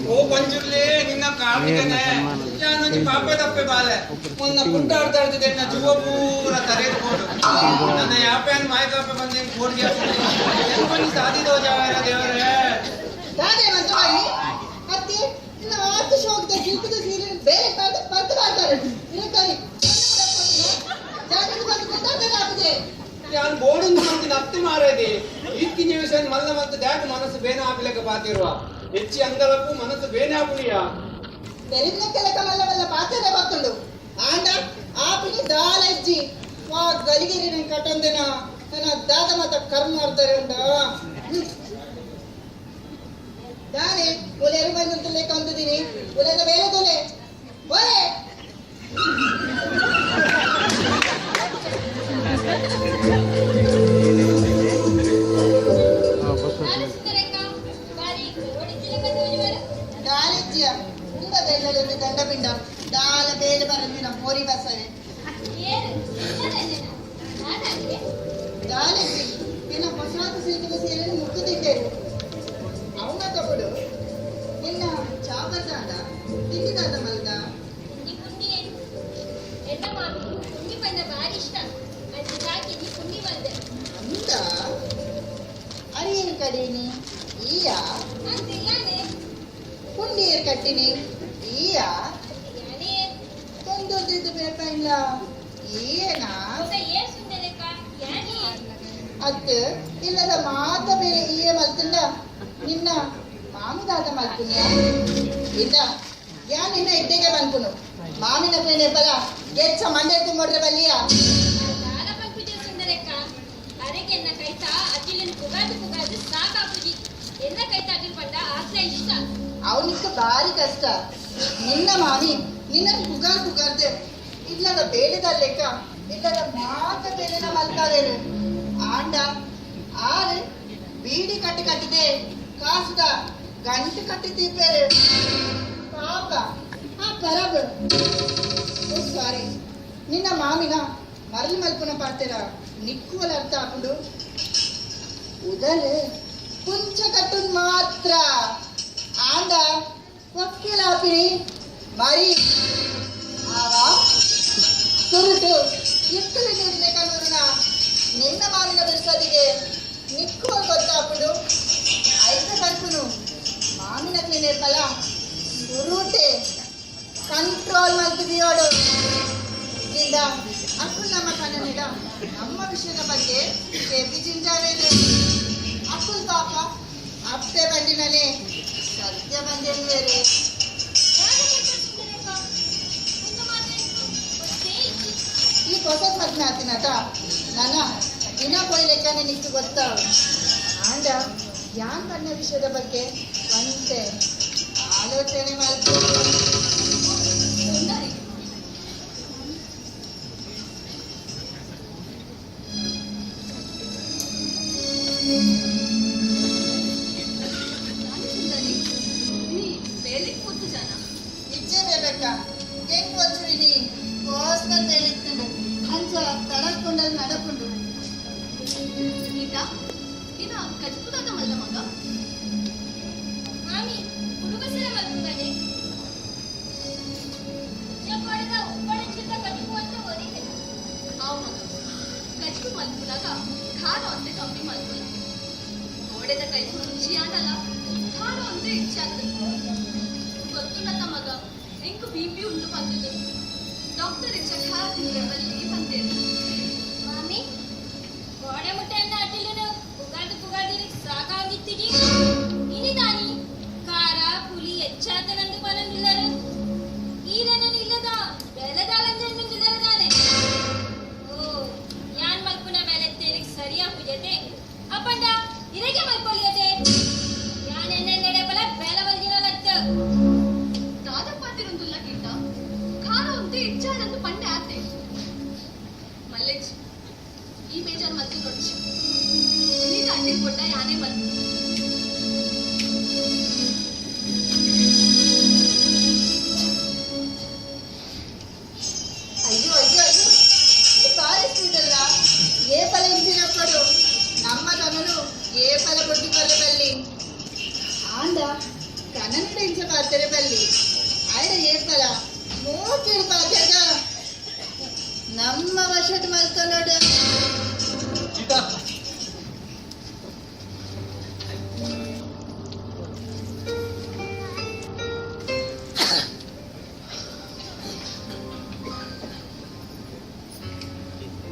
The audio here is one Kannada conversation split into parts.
ಓ ಪಂಜುರ್ಲಿ ನಿನ್ನ ಕಾರ್ತಿಕನೆ ನಾನು ಪಾಪೆ ತಪ್ಪೆ ಬಾಲೆ ಮೊನ್ನ ಕುಂಟಾಡ್ತಾ ಇರ್ತಿದ್ದೆ ನನ್ನ ಜೀವ ಪೂರ ತರೆದುಕೊಂಡು ನನ್ನ ಯಾಪೆನ್ ಮಾಯಕಾಪೆ ಬಂದು ಕೋಡ್ಗೆ ಎಂಬನಿ ಸಾಧಿದೋ ಜಾವರ ದೇವರೇ ದಾದೆ ಮಂತವಾಗಿ ಅತ್ತಿ ಇನ್ನು ಆತು ಶೋಕದ ಜೀವಿತ ಸೀರೆ ಬೇರೆ ಪರ್ತು ಮಾಡ್ತಾರೆ ಇರಕಾರಿ ಜಾಗೃತಿ ಬಂದು ಗೊತ್ತಾಗಲಾಗಿದೆ ನಾನು ಬೋರ್ಡಿಂದ ಮಂತಿನ ಅತ್ತೆ ಮಾರೇದಿ ಇಕ್ಕಿ ನಿಮಿಷನ್ ಮಲ್ಲ ಮತ್ತು ದ್ಯಾಕ ಮನಸ್ಸು ಬೇನೆ ಹಾಕಲೆಕ್ಕ ಪಾತಿರುವ ಹೆಚ್ಚಿ ಅಂಗಲಪ್ಪು ಮನಸ್ಸು ಬೇನೆ ಹಾಕುನಿಯ ಬೆರಿದ್ನ ಕೆಲಕ ಮಲ್ಲವಲ್ಲ ಪಾತ್ರೆ ಬತ್ತುಂಡು ಆಂಡ ಆಪಿನಿ ದಾಲಜ್ಜಿ ವಾ ಗಲಿಗಿರಿ ಕಟ್ಟಂದಿನ ನನ್ನ ದಾದ ಮತ ಕರ್ಮ ಮಾಡ್ತಾರೆ ಉಂಡ ದಾನೆ ಒಲೆರು ಬಂದಂತ ಲೆಕ್ಕ ಅಂತಿದ್ದೀನಿ ಒಲೆದ ಬೇರೆ ತೊಲೆ ಒಲೆ ದಾಲಜ್ಜಿಯ ಉಂಡದೆಲ್ಲದಲ್ಲಿ ದಂಡಪಿಂಡ ದಾಲ ಬೇಲೆ ಬರಂದಿನ ಮೋರಿ ಬಸವೆ ದಾಲಜ್ಜಿ ನಿನ್ನ ಹೊಸಾದ ಸಿಲ್ಕದ ಸೀರೆಯನ್ನು ಮುಟ್ಟುತ್ತಿದ್ದೇನೆ ಅವನ ತಗೊಡು ನಿನ್ನ ಚಾಪದಾದ ತಿಂಡಿದಾದ ಮಲ್ದ ಅಂದ ಅರಿಯನ್ ಕಡೀನಿ ಈಯ ಕುಂಡಿಯರ್ ಕಟ್ಟಿನಿ ಈಯ ತೊಂದೊಂದಿದ್ದು ಬೇಕಲ್ಲ ಈಯನಾ ಅತ್ತು ಇಲ್ಲದ ಮಾತ ಬೇರೆ ಈಯ ಮಲ್ತಂಡ ನಿನ್ನ ಮಾಮಿದಾದ ಮಲ್ಪುನ್ಯ ಇಲ್ಲ ಯಾ ನಿನ್ನ ಇದ್ದೆಗೆ ಬಂದ್ಪುನು ಮಾಮಿನ ಫ್ರೆಂಡ್ ಎಬ್ಬಲ ಗೆಚ್ಚ ಮಂಡೆ ತುಂಬೋಡ್ರೆ ಬಲ್ಲಿಯ ಅವನಿಗೆ ಭಾರಿ ಕಷ್ಟ ನಿನ್ನ ಮಾಮಿ ನಿನ್ನ ಕುಗಾರ್ದೆ ಇಲ್ಲದ ಬೇಳೆದ ಲೆಕ್ಕ ಇಲ್ಲದ ಮಾತ ಬೇಳೆನ ಮಲ್ಕಾದೇನು ಆಂಡ ಆರು ಬೀಡಿ ಕಟ್ಟಿದೆ ಕಾಸುದ ಗಂಟು ಕಟ್ಟಿದ್ದೀಪೇರು ಪಾಪ ಆ ಪರಬ್ ಸಾರಿ ನಿನ್ನ ಮಾಮಿನ ಮರಳಿ ಮಲ್ಪುನ ಪಾಡ್ತೀರ ನಿಕ್ಕುವಲ ಅರ್ಥ ಹಾಕೊಂಡು ಉದಲ್ ಕುಂಚ ಕಟ್ಟು ಮಾತ್ರ ಆಂಡ ಒಕ್ಕಿಲಾಪಿನಿ ಮರಿ ಆವ ಸುರುಟು ಇತ್ತಲು ನಿರ್ಣಯಕನೂರಿನ ನಿನ್ನ ಮಾವಿನ ಬಿರ್ಸದಿಗೆ ನಿಕ್ಕುವ ಗೊತ್ತಾಪುಡು ಐಕ ಕಲ್ಪುನು ಮಾವಿನ ಕ್ಲೀನೇರ್ಪಲ ಸುರುಟೆ ಕಂಟ್ರೋಲ್ ಮಲ್ತಿದೆಯೋಡು ಇದರಿಂದ ಅಪ್ಪು ನಮ್ಮ ಕಣ್ಣನಿಡ ನಮ್ಮ ವಿಷಯದ ಬಗ್ಗೆ ಕೆಪಿ ಜಿಂಜಾವೇನೆ ಅಪ್ಪುಲ್ ಪಾಪ ಅಪ್ಪೆ ಬಂದಿನಲೆ ಸತ್ಯ ಬಂದೇನು ಬೇರೆ ಈ ಹೊಸ ಮದ್ನ ಆತಿನಟ ನನ್ನ ದಿನ ಕೊಯ್ಲೆಕ್ಕನೆ ನಿಕ್ಕು ಗೊತ್ತಾವ ಆಂಡ ಯಾನ್ ಬಣ್ಣ ವಿಷಯದ ಬಗ್ಗೆ ಒಂತೆ ಆಲೋಚನೆ ಮಾಡ್ತೀನಿ ಇಚ್ಛೆ ಬೇಕ ಹೆಂಗ್ ಗೊತ್ತಿರಿ ಕೋಸ್ಕರ್ ಹೇಳಿತ್ತು ಅಂಚ ತಡಕೊಂಡಲ್ಲಿ ನಡಕೊಂಡು ಈಗ ಇನ್ನ ಕಜ್ಪುದಾದ ಮಲ್ಲ ಮಗ ಮಾಮಿ ಹುಡುಗಸರ ಮಲ್ಪುದಾನೆ ಜಪಡದ ಉಪ್ಪಣಿಸಿದ ಕಜ್ಪು ಅಂತ ಓದಿದೆ ಆ ಮಗ ಕಜ್ಪು ಮಲ್ಪುದಾಗ ಖಾರ ಅಂತ ಕಮ್ಮಿ ಮಲ್ಪುಲ ಓಡೆದ ಕೈ ರುಚಿ ಆಗಲ್ಲ ಖಾರ ಅಂತ ಇಚ್ಛೆ ಆಗ್ತದೆ ಗೊತ್ತಿಲ್ಲದ ಮಗ ಎಂಕು ಬಿಪಿ ಉಂಟು ಬಂದಿದ್ದು ಡಾಕ್ಟರ್ ಇಚ್ಛೆ ಖಾರ ತಿಂದ್ರೆ ಬಲ್ಲಿ ಬಂದೇನು ಮಾಮಿ ಗೋಡೆ ಮುಟ್ಟೆಯನ್ನ ಅಟ್ಟಿಲು ಪುಗಾದಿ ಸಾಕಾಗಿತ್ತಿಗಿ ಇನಿದಾನಿ ಖಾರ ಪುಲಿ ಹೆಚ್ಚಾತನಂದು ಪನಂದಿಲ್ಲರು ಈರನಿಲ್ಲದ ಬೆಲೆದಾಲಂಜನ್ನಿಲ್ಲರದಾನೆ ಓ ಯಾನ್ ಮಲ್ಪುನ ಮೇಲೆ ತೆರಿಗೆ ಸರಿಯಾ ಪುಜತೆ ಅಪ್ಪಂಡ ಇರಗೆ ಮಲ್ಪೊಲಿಯದೆ ಯಾನ್ ಎನ್ನೆಡೆ ಬಲ ಬೆಲ ಬಂದಿರಲತ್ತ ದಾದಪಾತಿರೊಂದುಲ್ಲ ಗಿಟ್ಟ ಖಾರ ಒಂದು ಇಚ್ಛಾದಂದು ಪಂಡೆ ಆತೆ ಮಲ್ಲೇಜ್ ಈ ಬೇಜಾರು ಮಲ್ತು ನೋಡ್ಚಿ ನೀನು ಅಡ್ಡಿ ಕೊಟ್ಟ ಯಾನೇ ಮಲ್ತು ಅಯ್ಯೋ ಅಯ್ಯೋ ಅಯ್ಯೋ ಈ ಬಾರಿಸ್ತಿದಲ್ಲ ಏ ಕನ್ನಡ ಇಂಚ ಪಾತ್ರೆ ಬಲ್ಲಿ ಆಯ್ಡ ಏರ್ಪಲ ಮೂಕಿಡ್ ಪಾತ್ಯಾಗ ನಮ್ಮ ವಶದ ಮಲ್ಕೊಂಡೋಡ ಗೀತಾ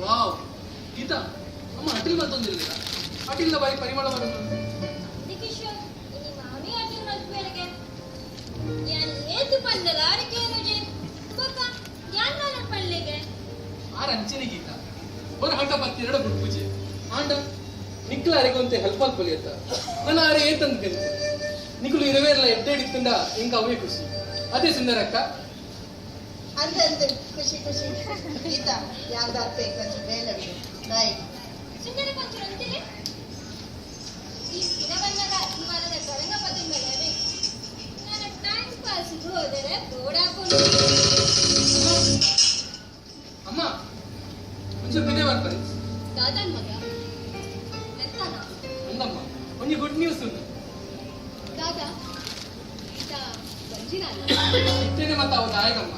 ವಾವ್ ಗೀತಾ ಅಮ್ಮ ಅಟಿಲ್ ಮತ್ತೊಂದಿರಲಿಲ್ಲ ಅಟಿಲ್ನ ಬಾಯಿ ಪರಿಮಳ ಬರೋದು Kishore ini mami ada masukan yan itu pandalari kenuji koka yan nalan pallege ಆರ ಅಂಚನೆ ಗೀತಾ ಬರ ಹಠ ಬತ್ತಿರಡ ಬಿಟ್ಟು ಪೂಜೆ ಆಂಡ ನಿಕ್ಲಾರಿಗೊಂತೆ ಹೆಲ್ಪ್ ಆಗ್ಬಲಿ ಅಂತ ನನ್ನ ಆರೆ ಏತಂತ ಕಲಿತು ನಿಕ್ಲು ಇರವೇರ್ಲ ಎಡ್ಡೆಡಿತ್ತಂಡ ಇಂಕ ಅವೇ ಖುಷಿ ಅದೇ ಸುಂದರಕ್ಕ ಅಂತೆ ಖುಷಿ ಖುಷಿ ಗೀತಾ ಯಾವ್ದಾರ್ಪೆ ಕೊಂಚ ಬೇಲೆ ಬಿಡು ಬಾಯ್ ಸುಂದರ ಕೊಂಚ ಅಂತಿಲೆ ಈ ದಿನವನ್ನಗ ಹಿಮಾಲಯದ ಗರಂಗ ಪದ ಮೇಲೆ ನನ್ನ ಟೈಮ್ ಪಾಸ್ ಹೋದರೆ ಗೋಡಾಕೊಂಡು ಅಮ್ಮ ಒಂಚೂರು ಬಿದೆ ಬರ್ತಾರೆ ದಾದನ್ ಮಗ ಎಂತನ ಅಂದಮ್ಮ ಒಂದು ಗುಡ್ ನ್ಯೂಸ್ ಉಂಟು ದಾದ ಈತ ಬಂಜಿನಲ್ಲ ಇತ್ತೇನೆ ಮತ್ತೆ ಅವನ ನಾಯಕಮ್ಮ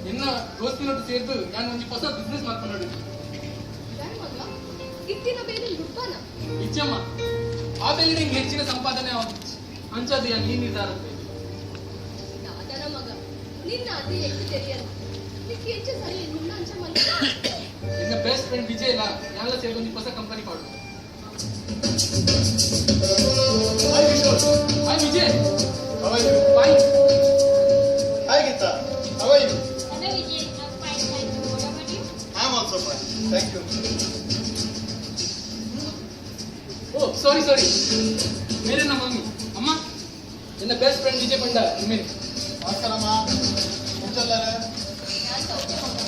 ನಿನ್ನ ದೋಸ್ತಿನೊಟ್ಟು ಸೇರ್ದು ನಾನು ಒಂದು ಹೊಸ ಬಿಸ್ನೆಸ್ ಮಾಡ್ಕೊಂಡು ಗಂಡ್ ಮಗ ಇತ್ತಿನ ಬೇರೆ ದುಡ್ಡನ ನಿಜಮ್ಮ ಆ ಬೆಲೆ ನಿಂಗೆ ಹೆಚ್ಚಿನ ಸಂಪಾದನೆ ಹಂಚದು ನೀನ್ ನಿರ್ಧಾರ ದಾದನ ಮಗ ನಿನ್ನ ಅದೇ ಎಷ್ಟು ತೆರೆಯಲ್ಲ ನಿಕ್ಕೆ ಹೆಚ್ಚು ಸರಿ ನಿನ್ನ ಅಂಚ ಮಲ್ಲ ನಿನ್ನ ಬೆಸ್ಟ್ ಫ್ರೆಂಡ್ ವಿಜಯ್ ಇಲ್ಲ ಎಲ್ಲ ಸೇರ್ಕೊಂಡು ಹೊಸ ಕಂಪನಿ ಕೊಡು hi Vijay How are you? Fine Hi Gita. How are you? hello vijay I'm fine thank you what about you I'm also fine. Thank you. ಓ ಸಾರಿ ಮೇರೆ ನಮ್ಮ ಮಮ್ಮಿ ಅಮ್ಮ ನಿನ್ನ ಬೆಸ್ಟ್ ಫ್ರೆಂಡ್ ವಿಜಯ್ ಪಂಡ ನಿಮ್ಮೇನೆ ನಮಸ್ಕಾರಮ್ಮ ಕೂತಲ್ಲರೆ ഞാൻ സൗഖ്യം മക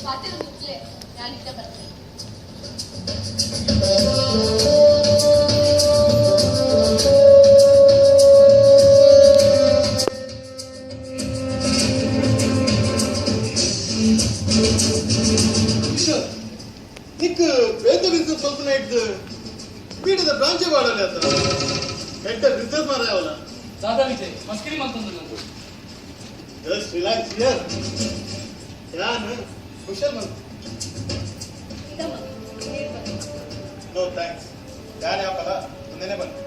പാത്തിൽ മുക്കിലെ ഞാൻ ഇട്ട ಬರ್ತೀನಿ ಕಿಶೋರ್ ನಿಕ್ ಬೇತ ಬಿಸ್ನೆಸ್ ಸ್ವಲ್ಪ ಇದ್ದು ಬೀಡದ ಬ್ರಾಂಚೆ ಮಾಡಲ್ಲ ಅಂತ ಹೆಡ್ ಬಿಸ್ನೆಸ್ ಮಾರ ಅವಲ್ಲ ದಾದಾ ವಿಜಯ್ ಮಸ್ಕರಿ ಮಾಡ್ತಂದು ನಂದು ಜಸ್ಟ್ ರಿಲ್ಯಾಕ್ಸ್ ಹಿಯರ್ ಯಾನ್ ಕುಶಲ್ ಮನ್ ಇದಮ್ಮ ನೀರು ಬನ್ನಿ ನೋ ಥ್ಯಾಂಕ್ಸ್ ಯಾನ್ ಯಾವ ಕಲ ಮುಂದೆನೆ ಬನ್ನಿ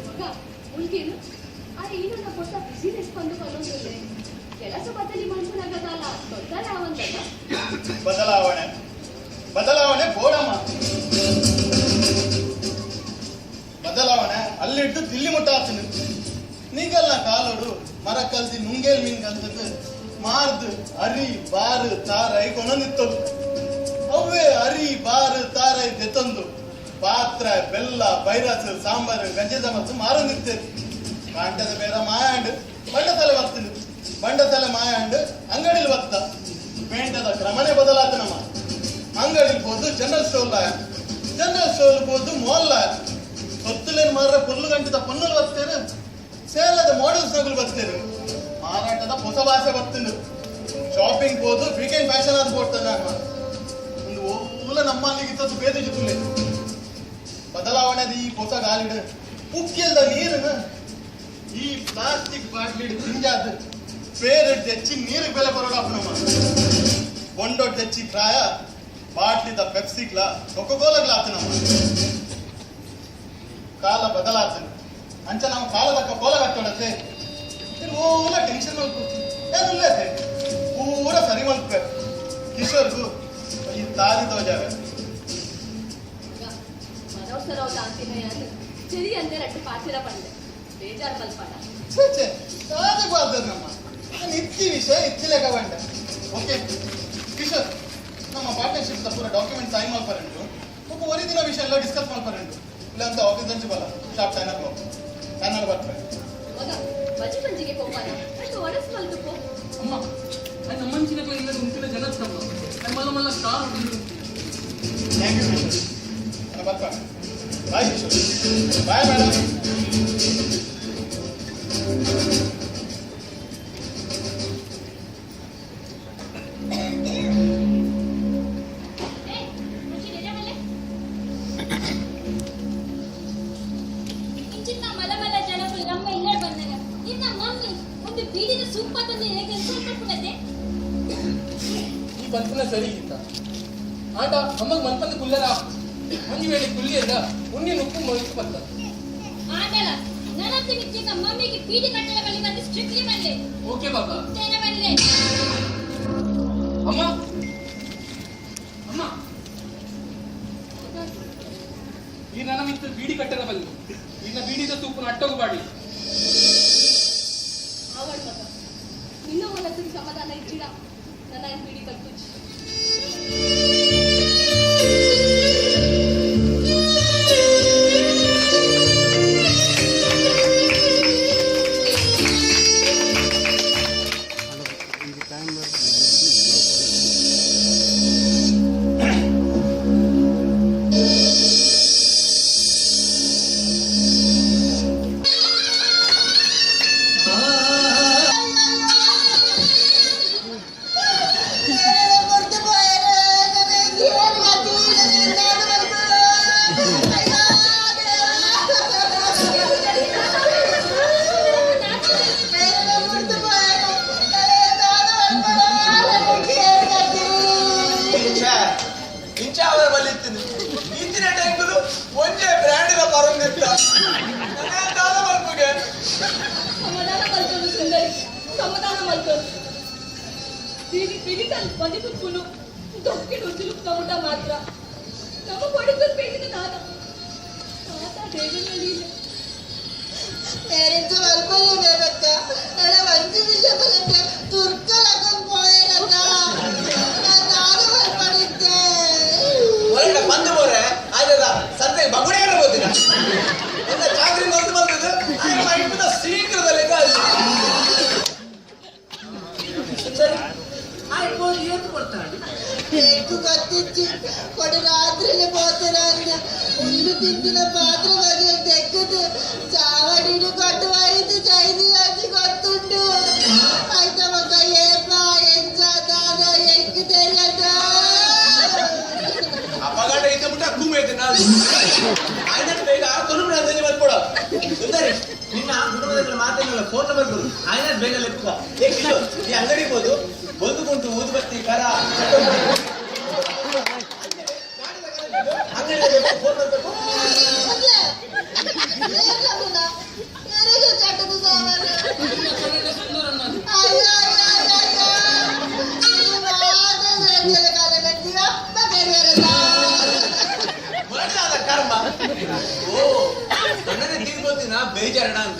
ಮಗ ಉಳ್ಗೇನು ಆ ಏನನ್ನ ಕೊಟ್ಟ ಬಿಸಿನೆಸ್ ಬಂದು ಬರೋದಿಲ್ಲ ಕೆಲಸ ಬದಲಿ ಮಾಡ್ಕೊಳಗಲ್ಲ ದೊಡ್ಡ ಅವಂತಲ್ಲ ಬದಲಾವಣೆ ಬೋಡಮ್ಮ ಬದಲಾವಣೆ ಅಲ್ಲಿಟ್ಟು ದಿಲ್ಲಿ ಮುಟ್ಟ ಆಗ್ತೀನಿ ನೀಗಲ್ಲ ಕಾಲೋಡು ಮರ ಕಲ್ಸಿ ನುಂಗೇಲ್ ಮೀನ್ ಕಲ್ತದ್ದು ಮಾರ್ದು ಅರಿ ಬಾರು ತಾರೈ ಕೊನೊಂದಿತ್ತದು ಅವೇ ಅರಿ ಬಾರು ತಾರೈ ದೆತ್ತೊಂದು ಪಾತ್ರ ಬೆಲ್ಲ ಬೈರಸ್ ಸಾಂಬಾರು ಗಂಜದ ಮತ್ತು ಮಾರೊಂದಿರ್ತೇವೆ ಕಾಂಟದ ಬೇರೆ ಮಾಯಾಂಡು ಬಂಡತಲೆ ಬರ್ತೀನಿ ಬಂಡತಲೆ ಮಾಯಾಂಡು ಅಂಗಡಿಲಿ ಬರ್ತ ಪೇಂಟದ ಕ್ರಮನೇ ಬದಲಾತನಮ್ಮ ಅಂಗಡಿಲಿ ಹೋದು ಜನರಲ್ ಸ್ಟೋರ್ ಹೋದು ಮಾಲ್ ಸೊತ್ತುಲೇನು ಮಾರ ಪೊಲ್ಲು ಗಂಟದ ಪನ್ನುಲು ಬರ್ತೇನೆ ಸೇಲದ ಮಾಡೆಲ್ಸ್ ನಗಲು ಬರ್ತೇನೆ ಮಾರಾಟದ ಹೊಸ ಭಾಷೆ ಬರ್ತೀನಿ ಶಾಪಿಂಗ್ ಹೋದು ವೀಕೆಂಡ್ ಫ್ಯಾಷನ್ ಆದ ಕೊಡ್ತಾನೆ ಒಂದು ಓಲ ನಮ್ಮಲ್ಲಿಗಿದ್ದು ಬೇದ ಜೊತೆ ಬದಲಾವಣೆದ ಈ ಹೊಸ ಗಾಲಿಡು ಉಕ್ಕಿಲ್ದ ನೀರನ್ನ ಈ ಪ್ಲಾಸ್ಟಿಕ್ ಬಾಟ್ಲಿ ತಿಂಜಾದ ಬೇರೆ ತೆಚ್ಚಿ ನೀರಿಗೆ ಬೆಲೆ ಬರೋಣ ನಮ್ಮ ಕೊಂಡೊಟ್ಟು ತೆಚ್ಚಿ ಪ್ರಾಯ ಬಾಟ್ಲಿದ ಪೆಪ್ಸಿಗ್ಲ ಕೊಕೊಕೋಲಗ್ಲಾತ ನಮ್ಮ ಕಾಲ ಬದಲಾತನೆ ಅಂಚ ನಾವು ಕಾಲದಕ್ಕ ಕೋಲ ಕಟ್ಟೋಡತ್ತೆ ಓಲ ಟೆನ್ಷನ್ ಮಲ್ಪು ಏನಿಲ್ಲ ಪೂರ ಸರಿ ಮಲ್ಪೆ ಕಿಶೋರ್ಗು ಈ ತಾರಿ ತೋಜಾವೆ ಮನೋಸರ ಅಂತಿನ ಸರಿ ಅಂದ್ರೆ ರಟ್ಟು ಪಾಚಿರ ಬಂದೆ ಬೇಜಾರು ಮಲ್ಪಾಡ ಛೇ ತಾದಿ ಬಾರ್ದು ನಮ್ಮ ಇತ್ತಿ ವಿಷಯ ಇತ್ತಿ ಲೆಕ್ಕ ಬಂಡ ಓಕೆ ಕಿಶೋರ್ ನಮ್ಮ ಪಾರ್ಟ್ನರ್ಶಿಪ್ ಪೂರ ಡಾಕ್ಯುಮೆಂಟ್ ಸೈನ್ ಮಾಡ್ಪಾರಂಟು ಒಬ್ಬ ಒರಿದಿನ ವಿಷಯ ಎಲ್ಲ ಡಿಸ್ಕಸ್ ಮಾಡ್ಪಾರಂಟು ಇಲ್ಲ ಅಂತ ಆಫೀಸ್ ದಂಚು ಬಲ್ಲ ಶಾಪ್ 10 o'clock ಬರ್ತಾರೆ ಮಗ ಬಜಿ ಬಂಜಿಗೆ ಹೋಗ್ಬಾರ ಅಷ್ಟು ಒಡಸ್ ಮಲ್ತು ಅಮ್ಮ ಅದು ನಮ್ಮಂಚಿನ ಇಲ್ಲ ಉಂಟಿನ ಜನ ಮಲ್ಲ ಮಲ್ಲ ಸ್ಟಾರ್ ಉಂಟು ಥ್ಯಾಂಕ್ ಯು ಕಿಶೋರ್ ಬರ್ತಾರೆ bye Kishore bye madam eh muncul dia boleh ಈ ಪಂಪನ ಸರಿ ಇತ್ತ ಆಂಡ ಅಮ್ಮಗ್ ಮನ್ಪಂದ ಕುಲ್ಲರ ಒಂಜಿ ವೇಳೆ ಕುಲ್ಲಿಯದ ಉಣ್ಣಿನ ಉಪ್ಪು ಮೊಯ್ತು ಬಂದ ಆಟಲ ನನಂತ ನಿಚ್ಚಿನ ಮಮ್ಮಿಗೆ ಪೀಡಿ ಕಟ್ಟಲ ಬಲ್ಲಿ ಬಂದು ಸ್ಟ್ರಿಕ್ಟ್ಲಿ ಬಲ್ಲೆ ಓಕೆ ಬಾಬಾ ತೇನ ಬಲ್ಲೆ ಅಮ್ಮ ಅಮ್ಮ ಈ ನನ್ನ ಮಿತ್ರ ಬೀಡಿ ಕಟ್ಟಲ ಬಲ್ಲಿ ಇನ್ನ ಬೀಡಿದ ತೂಪು ಅಟ್ಟೋಗಬಾಡಿ ಆವಡ್ ಮಗ ನಿನ್ನ ಮನಸ್ಸಿಗೆ ಸಮಾಧಾನ ಇಚ್ಚಿಡ ನನ್ನ ಪೀಡಿ ಕಟ್ಟುಚ್ಚಿ ಇಂಚ ಅವರ ಬಲ್ಲಿ ಇತ್ತಿನ ಈತಿನ ಟೈಂಗಲು ಒಂದೇ ಬ್ರ್ಯಾಂಡಿನ ಪರಂಗಿತ್ತ ದಾದ ಮಲ್ಪುಗೆ ಸಮಾಧಾನ ಮಲ್ಕೊಂಡು ಸುಂದರಿ ಸಮಾಧಾನ ಮಲ್ಕೊಂಡು ಪೀಡಿತ ಬಂದಿ ಕುತ್ಕೊಂಡು ದೊಕ್ಕಿ ನುಜ್ಜಲು ತಮಟ ಮಾತ್ರ ನಮ್ಮ ಕೊಡುಗರು ಪೀಡಿತ ತಾತ ತಾತ ದೇವನಲ್ಲಿ നേരിട്ട് വൽപ്പല്ലേ ബേബക്ക എടാ 5 നിമിഷം പറഞ്ഞിട്ട് തുർക്കലൊക്കെ പോയരക്ക ഞാൻ നാളെ വൽപ്പടിച്ചേ ಒಳಗಡೆ ಬಂದು ಬೋರೆ ಆಯ್ತದ ಸಂತೆ ಬಗುಡಿಯಾಗ ಹೋಗ್ತೀನ ಎಂತ ಚಾಕ್ರಿ ಬಂದು ಬಂದದ್ದು ಇಪ್ಪದ ಶೀಘ್ರದಲ್ಲಿ ಸರಿ ಆಯ್ತು ಏನು ಕೊಡ್ತಾನೆ ఎక్కు కత్తిచ్చి కొడు రాత్రిని పోతురాంది ఉల్లు తించిన పాత్ర వదిలి తెక్కుతూ చావడిని కొట్టు వైద్యు చైది వచ్చి కొత్తుండు అయితే ఒక ఏప ఎంచాదాద ఎక్కి తెలియట ಅಪಘಾತ ಇದ್ದ ಬಿಟ್ಟು ಅಕ್ಕುಮೇದು ನಾನು ఆయన ಬೇಗ ಕೊನುಬಿಡ ಅಂತ ಬರ್ಕೊಡ ಸುಂದರಿ ನಿನ್ನ ಕುಟುಂಬದ ಮಾತೇನಿಲ್ಲ ಫೋನ್ ನಂಬರ್ ಕೊಡು ఆయన ಬೇಗ ಲೆಕ್ಕ ಏಕಿಲ್ಲ ಈ ಅಂಗಡಿಗೆ ಹೋದು ಬಂದುಕೊಂಡು ಊದುಬತ್ತಿ ಕರ ಅಂಗಡಿ ಫೋನ್ ಬರ್ಬೇಕು చట్టదు సామాను అయ్యో ಕರ್ಮ ಓ ನನ್ನನ್ನೇ ತೀರ್ಬೋದಿನ ಬೇಜಾರಣ ಅಂತ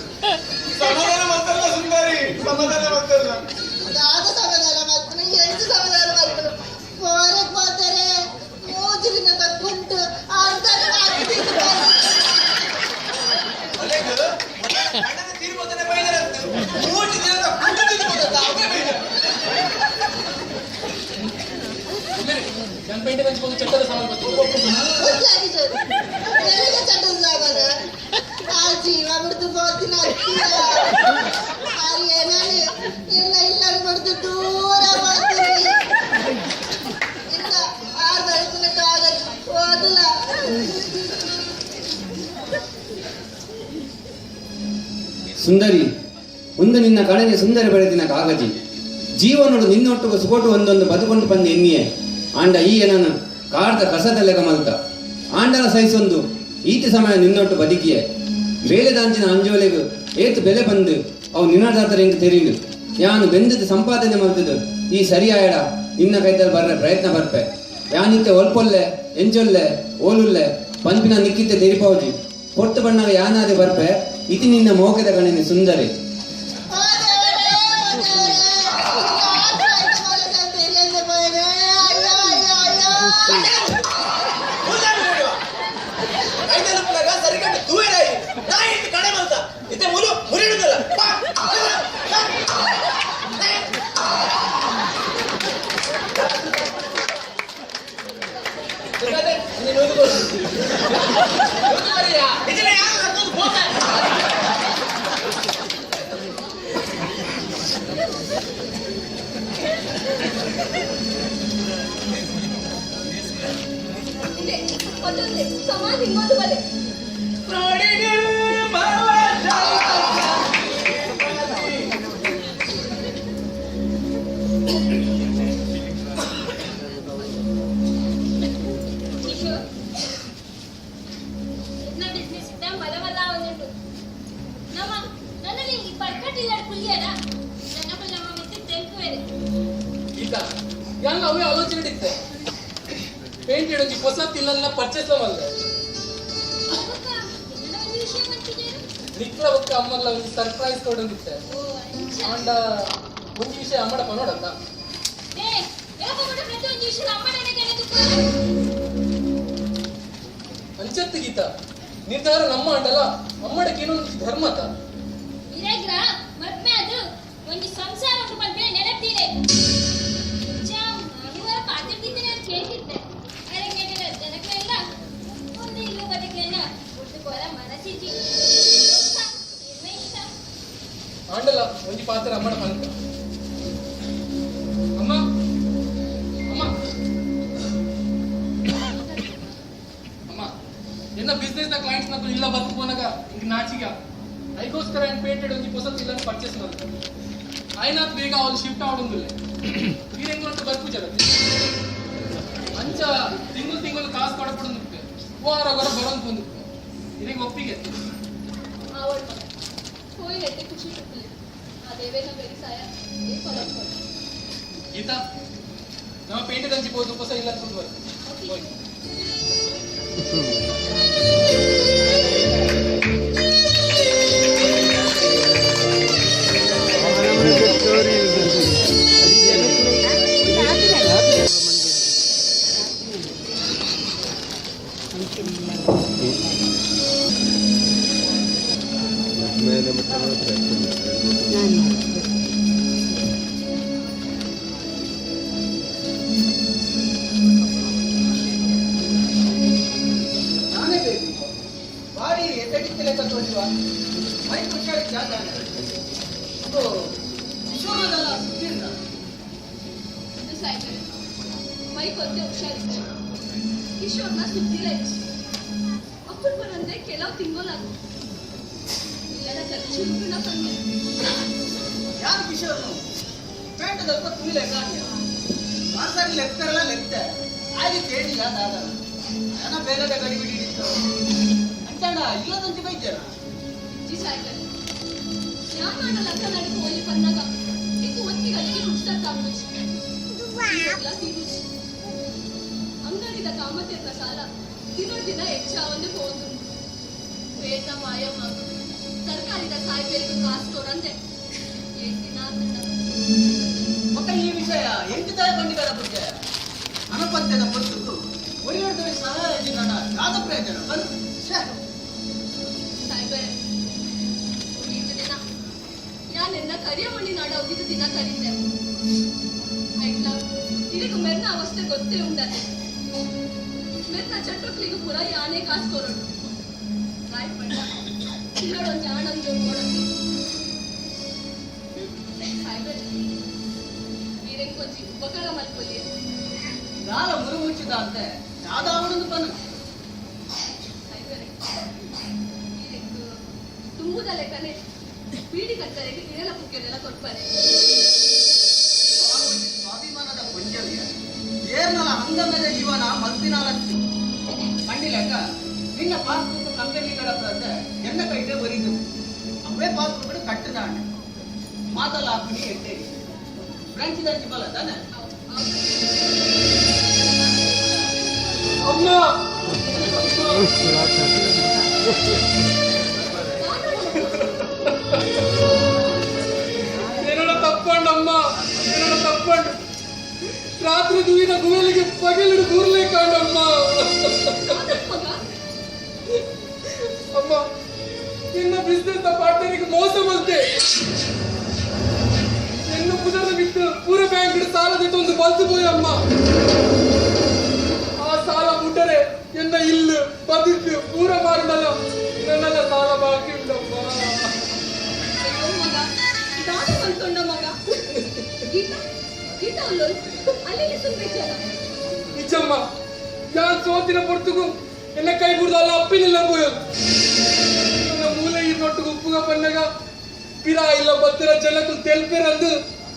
ಸಮಾಧಾನ ಮಾತಲ್ಲ ಸುಂದರಿ ಸಮಾಧಾನ ಮಾತಲ್ಲ దాదా సమాధానం మాత్రం ఎంత సమాధానం మాత్రం పోరకపోతారే మోజులిన తక్కుంటూ అందరూ ನನ್ನನ್ನೇ ತೀರ್ಬೋದನೆ ಬೇಜಾರ ಅಂತ 3 ದಿನದ ಪುಟ್ಟ ತೀರ್ಬೋದ ಅವೇ ಬೇಜಾರ ನನ್ನ ಪೇಂಟೆ ಹಂಚ್ಕೊಂಡು ಚಟ್ಟದ ಸಾಮಾನು చట్టం సామాను ఆ జీవ పడుతూ పోతున్న అది ఏనాలి ఇల్లు పడుతూ దూరం పడుతుంది ఇంకా ఆరు పడుకున్న కాగచ్చు వదులా ಸುಂದರಿ ಒಂದು ನಿನ್ನ ಕಡೆಗೆ ಸುಂದರ ಬೆಳೆದಿನ ಕಾಗಜಿ ಜೀವನೋಡು ನಿನ್ನೊಟ್ಟಿಗೆ ಸುಗೋಟು ಒಂದೊಂದು ಬದುಕೊಂಡು ಬಂದು ಎನ್ನಿಯೆ ಆಂಡ ಈ ಏನನ್ನು ಕಾಡ್ದ ಕಸದಲ್ಲೆ ಗಮಲ್ತ ಆಂಡಲ ಸಹಿಸೊಂದು ಈತಿ ಸಮಯ ನಿನ್ನೊಟ್ಟು ಬದುಕಿಯೆ ಬೇಲೆ ದಾಂಚಿನ ಅಂಜೋಲೆಗು ಏತು ಬೆಲೆ ಬಂದು ಅವು ನಿನ್ನದಾತರ ಹೆಂಗೆ ತೆರೀನು ಯಾನು ಬೆಂದದ್ದು ಸಂಪಾದನೆ ಮಾಡ್ತಿದ್ದು ಈ ಸರಿಯಾಯಡ ನಿನ್ನ ಕೈದಲ್ಲಿ ಬರ್ರೆ ಪ್ರಯತ್ನ ಬರ್ಪೆ ಯಾನಿತ್ತೆ ಒಲ್ಪೊಲ್ಲೆ ಎಂಜೊಲ್ಲೆ ಓಲುಲ್ಲೆ ಪಂಪಿನ ನಿಕ್ಕಿತ್ತೆ ತೆರಿಪೌಜಿ ಕೊಟ್ಟು ಬಣ್ಣಗ ಯಾನಾದೆ ಬರ್ಪೆ ಇತಿ ನಿನ್ನ ಮೋಕೆದ ಕಣಿನ ಸುಂದರಿ ಸರಿಕಟ್ಟು ತೂರಾಯಿ ನಾ ಇಟ್ಟು ಕಡೆ ಮಲ್ತ ಇತ್ತೆ ಮುಲು ಮುರಿಡುದಲ್ಲ ಒಂದೊಂದೇ ಸಮಾಧಿ ಇನ್ನೊಂದು ಬಲೆ ಗೀತಾ ಯಾಂಗ ಅವೇ ಆಲೋಚನೆ ಇತ್ತೆ ಪೇಂಟೆಡ್ ಒಂಜಿ ಹೊಸತ್ ಇಲ್ಲ ಪರ್ಚೇಸ್ ಮಲ್ಲ ಅಕ್ಕ ನಿನ್ನ ಒಂದು ವಿಷಯ ಮಾಡ್ತಿದ್ದೀರಾ ನಿಕ್ಲ ಒಕ್ಕ ಅಮ್ಮಲ್ಲ ಒಂದು ಸರ್ಪ್ರೈಸ್ ಕೊಡೋದಿತ್ತೆ ಓ ಅಂಚ ಅಂಡ ಒಂಜಿ ವಿಷಯ ಅಮ್ಮಡ ಪನೋಡಲ್ಲ ಏ ಯಾಕ ಕೂಡ ಪ್ರತಿ ಒಂದು ವಿಷಯ ಅಮ್ಮನೇ ಕೇಳಿದುಕ ಅಂಚತ್ತು ಗೀತಾ ನಿರ್ಧಾರ ನಮ್ಮ ಅಂಡಲ್ಲ ಅಮ್ಮಡಕ್ಕೆ ಏನೊಂದು ಧರ್ಮತ ಇರೇಗ್ರ ಮದ್ಮೆ ಅದು ಒಂದು ಸಂಸಾರ ಉಂಟು ಬಂದ್ರೆ ನೆನಪಿದೆ ಇವರ ಪಾತ್ರಕ್ಕಿಂತ ನಾನು ಕೇಳ್ತಿದ್ದೆ ಅರಂಗೇಟರ ಜನಕ್ಕೆಲ್ಲ ಒಂದು ಇಲ್ಲೂ ಬದುಕಲೆಲ್ಲ ಹುಟ್ಟುಕೋರ ಮನಸ್ಸಿಜಿ ಇಷ್ಟ ಆಂಡಲ ಒಂಜಿ ಪಾತ್ರ ಅಮ್ಮಡ ಪಂಕ ಅಮ್ಮ ಅಮ್ಮ ಅಮ್ಮ ಎನ್ನ ಬಿಸ್ನೆಸ್ ದ ಕ್ಲೈಂಟ್ಸ್ ನಕ್ಕು ಇಲ್ಲ ಬದುಕೋನಾಗ ಇಂಕ ನಾಚಿಗ ಅದಕ್ಕೋಸ್ಕರ ಏನು ಪೇಂಟೆಡ್ ಒಂಜಿ ಹೊಸತ್ ಇಲ್ಲ ಪರ್ಚೇಸ್ ಮಾಡ್ತಾರೆ ಆಯ್ನಾತ್ ಬೇಗ ಅವ್ರು ಶಿಫ್ಟ್ ಆವೊಂದಿಲ್ಲ ನೀನು ಹೆಂಗೊಂಡು ಬರ್ಪುಜರ ಅಂಚ ತಿಂಗಳು ಕಾಸು ಕೊಡಪಡೋದು ವಾರ ಹೊರ ಬರೋದು ಬಂದು ಇದಕ್ಕೆ ಒಪ್ಪಿಗೆ आवड मला कोई रहते खुशी टुकले आ देवे ना मेरी साया ये फरक पड़ा ಗೀತಾ ನಾವು ಪೇಂಟೆಡ್ ಅಂಚಿ ಹೋದು ಹೊಸ ಇಲ್ಲ ತಂದು ಹೋಗಿ ನಾನೇ ಬೇಕು ಬಾರಿ ಎತ್ತಡಿತ್ತಲೇ ತಗೊಂಡಿವ ಮೈ ಖುಷಿಯಾಗಿ ಜಾತಾನೆ ಅದು ಕಿಶೋರದಲ್ಲ ಸುದ್ದಿಲ್ಲ ಇದು ಸಾಯ್ತಾರೆ ಮೈ ಕೊತ್ತೆ ಹುಷಾರಿದ್ದೆ ಕಿಶೋರ್ನ ಸುದ್ದಿಲ್ಲ ಅಪ್ಪನ ಬರಂದ್ರೆ ಕೆಲವು ತಿಂಗೋಲಾಗು ಇಲ್ಲದ ಖರ್ಚು ಗುಣ ಬಂದೆ ಯಾರು ಕಿಶೋರ್ನು ಪೇಂಟ್ ಸ್ವಲ್ಪ ತುಳಿಲೆ ಕಾಣ್ಯ ಮಾಸಾರಿ ಲೆಕ್ಕರಲ್ಲ ಲೆಕ್ಕ ಆಗಿ ಕೇಳಿಲ್ಲ ದಾದ ಜನ ಬೇಗದ ಗಡಿ ಬಿಡಿ ಹಿಡಿತು ಅಂತಾಡ ಇಲ್ಲದಂತೆ ಬೈತಾರ जी सायकल या नाडला कनाडी कोली पन्नागा एक वत्ती गलिಗೆ ನುಡ್ಸ್ತಾ ಕಾಮುಚ್ ಎಲ್ಲ ತಿರುಚ್ ಅಂಗಡಿದ ಕಾಮತೆಯ ಸಾಲ ದಿನ ಹೆಚ್ಚ ಒಂದು ಹೋದು ಬೇಟ ಮಾಯಮ್ಮ ಸರ್ಕಾರಿದ ಸಾಯ್ಬೇರಿಗೆ ಕಾಸು ಕೊರಂತೆ ಏಕಿನ ಮತ್ತೆ ಈ ವಿಷಯ ಎಂಟಿದಾಯ ಬಂದಿದ್ದಾರೆ ಬಗ್ಗೆ ಅನಪತ್ಯದ ಪೊತ್ತುಕು ಒರಿಯೊಡವೆ ಸಹಾಯ ನನ್ನ ಯಾದ ಪ್ರಯೋಜನ ಬಂದು ಸಾಯ್ಬೇರೆ ಉಳಿದ ದಿನ ഞാൻ എന്ന കരിയമണി നാട് ഔദ്യോഗിക ദിന കറിഞ്ഞെ ಐಟ್ಲ ಇದಕ್ಕೆ ಮೆರ್ನ ಅವಸ್ಥೆ ಗೊತ್ತೇ ಉಂಡದೆ ಮೆರ್ನ ಚಟ್ಟುಕ್ಲಿಗೆ ಪುರ ಯಾನೇ ಕಾಸು ಕೊರೋಡು ರಾಯ್ ಪಂಡ ಚಿಲ್ಲೊಡೊಂದು ಜಾಣನ್ ಜೋಡ್ ಕೊಡೋದು ಸಾಯ್ಬೇರೆ ನೀರೇನ್ ಕೊಂಚಿ ಬಕಳ ಮಲ್ಕೊಲ್ಲಿ ನಾಲ ಮುರು ಮುಚ್ಚಿದ ಅಂತೆ ಯಾವ್ದಾವಣದು ಬನ್ನು ಸಾಯ್ಬೇರೆ ಇದಕ್ಕೆ ತುಂಬುದ ಲೆಕ್ಕನೆ ಪೀಡಿ ಕಟ್ಟರೆಗೆ ಇರೆಲ್ಲ ಪುಕ್ಕೆನೆಲ್ಲ ಕೊಡ್ಪಾರೆ ಸ್ವಾಭಿಮಾನದ ಕೊಂಚವ್ಯ ಏರ್ನಲ ಹಂಗಮದ ಜೀವನ ಮಲ್ತಿನಾಲ ಕಂಡಿಲೆಕ್ಕ ನಿನ್ನ ಪಾಸ್ಬುಕ್ ಕಂಪನಿಗಳ ಎನ್ನ ಕೈಗೆ ಬರೀದು ಅವೇ ಪಾಸ್ಬುಕ್ ಕಟ್ಟದಾಣೆ ಮಾತಲ್ಲ ಹಾಕಿ ಎಟ್ಟೆ ಫ್ರೆಂಚ್ ದಂಚಿ ಬಲ ತಾನೆ ಅಮ್ಮ ಏನೋ ತಪ್ಪಂಡಮ್ಮ ಏನೋ ತಪ್ಪಂಡು ರಾತ್ರಿ ದೂವಿನ ಗುವೆಲಿಗೆ ಪಗಲಿಡು ಕೂರ್ಲೇ ಕಾಂಡಮ್ಮ ಅಮ್ಮ ನಿನ್ನ ಬಿಸ್ನೆಸ್ ಪಾರ್ಟ್ನರಿಗೆ ಮೋಸ ಮಲ್ತೆ ಎನ್ನು ಪುದರ ಬಿಟ್ಟು ಪೂರ ಬ್ಯಾಂಕ್ ಸಾಲದಿಟ್ಟು ಒಂದು ಬಲ್ತು ಪೋಯ್ ಅಮ್ಮ ಆ ಸಾಲ ಬಿಟ್ಟರೆ ಎನ್ನ ಇಲ್ಲು ಬದುಕು ಪೂರ ಮಾಡಲ್ಲ ನನ್ನೆಲ್ಲ ಸಾಲ ಬಾಕಿ ಉಂಟಮ್ಮ ಅಯ್ಯೋ ಮಗ ದಾನ ಮಾಡ್ಕೊಂಡ ಮಗ ಗೀತಾ ಗೀತಾ ಅಲ್ಲೋ ಅಲ್ಲಿ ಸುಮ್ಬೇಕಲ್ಲ ನಿಜಮ್ಮ ಯಾನ್ ಸೋತಿನ ಪೊರ್ತುಗು ಎನ್ನ ಕೈ ಬುಡ್ದು ಅಲ್ಲ ಅಪ್ಪಿನಿಲ್ಲ ಪೋಯೋದು ನನ್ನ ಮೂಲೆ ಈ ನೊಟ್ಟುಗು ಉಪ್ಪುಗ ಪನ್ನಗ ಪಿರಾ ಇಲ್ಲ ಬತ್ತಿರ ಜನಕ್ಕೂ ತೆಲ್ಪಿರಂದು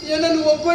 ಏನನ್ನು ಒಬ್ಬ